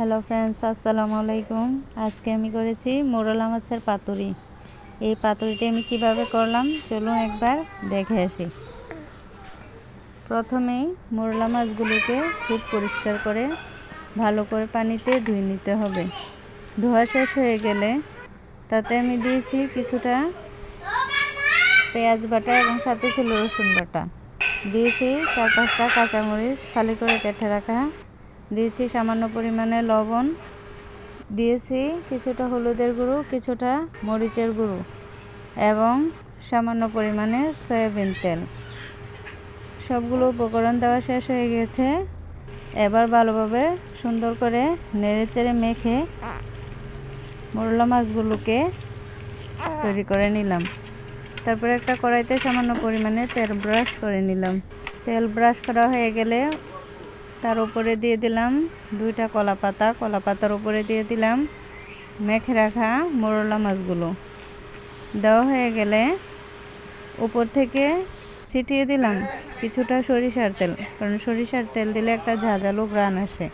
Hello friends, আসসালামু আলাইকুম। আজকে আমি করেছি মোরলা মাছের পাতুরি। এই পাতুরিটি আমি কিভাবে করলাম চলুন একবার দেখে আসি। প্রথমেই মোরলা মাছগুলোকে খুব পরিষ্কার করে ভালো করে পানিতে ধুয়ে নিতে হবে। ধোয়া শেষ হয়ে গেলে তাতে আমি দিয়েছি কিছুটা পেঁয়াজ বাটা এবং সাথে ছিল রসুন বাটা। দিয়েছি 4-5টা কাঁচামরিচ ফালি করে কেটে রাখা। দিয়েছি সামান্য পরিমাণে লবণ, দিয়েছি কিছুটা হলুদের গুঁড়ো, কিছুটা মরিচের গুঁড়ো এবং সামান্য পরিমাণে সয়াবিন তেল। সবগুলো উপকরণ দেওয়া শেষ হয়ে গেছে। এবার ভালোভাবে সুন্দর করে নেড়েচেড়ে মেখে মোরলা মাছগুলোকে তৈরি করে নিলাম। তারপরে একটা কড়াইতে সামান্য পরিমাণে তেল ব্রাশ করে নিলাম। তেল ব্রাশ করা হয়ে গেলে তার উপরে দিয়ে দিলাম 2টা কলা পাতা। কলা পাতার উপরে দিয়ে দিলাম মেখে রাখা মোরলা মাছগুলো। দেওয়া হয়ে গেলে উপর থেকে ছিটিয়ে দিলাম কিছুটা সরিষার তেল, কারণ সরিষার তেল দিলে একটা ঝাঁঝালো ঘ্রাণ আসে।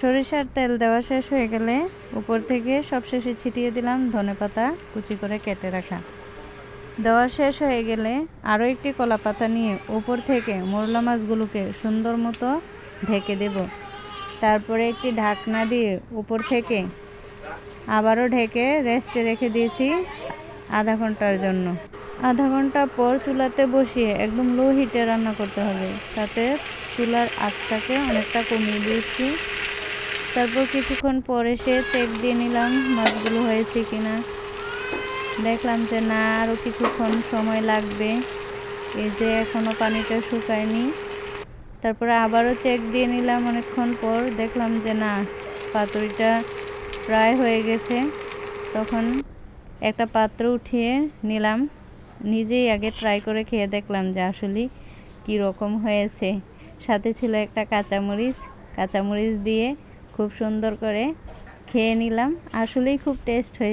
সরিষার তেল দেওয়া শেষ হয়ে গেলে উপর থেকে সবশেষে ছিটিয়ে দিলাম ধনেপাতা কুচি করে কেটে রাখা। দেওয়া শেষ হয়ে গেলে আরও একটি কলা পাতা নিয়ে উপর থেকে মোরলা মাছগুলোকে সুন্দর মতো ঢেকে দেব। তারপরে একটি ঢাকনা দিয়ে উপর থেকে আবারও ঢেকে রেস্টে রেখে দিয়েছি আধা ঘন্টার জন্য। আধা ঘন্টা পর চুলাতে বসিয়ে একদম লো হিটে রান্না করতে হবে। তাতে চুলার আঁচটাকে অনেকটা কমিয়ে দিয়েছি। তারপর কিছুক্ষণ পরে সে চেক দিয়ে নিলাম মাছগুলো হয়েছে কিনা। দেখলাম যে না, আরও কিছুক্ষণ সময় লাগবে। এই যে এখনও পানিটা শুকায়নি। তারপরে আবারও চেক দিয়ে নিলাম অনেকক্ষণ পর। দেখলাম যে না, পাতুরিটা প্রায় হয়ে গেছে। তখন একটা পাত্র উঠিয়ে নিলাম। নিজেই আগে ট্রাই করে খেয়ে দেখলাম যে আসলে কী রকম হয়েছে। সাথে ছিল একটা কাঁচামরিচ দিয়ে খুব সুন্দর করে খেয়ে নিলাম। আসলেই খুব টেস্ট হয়েছে।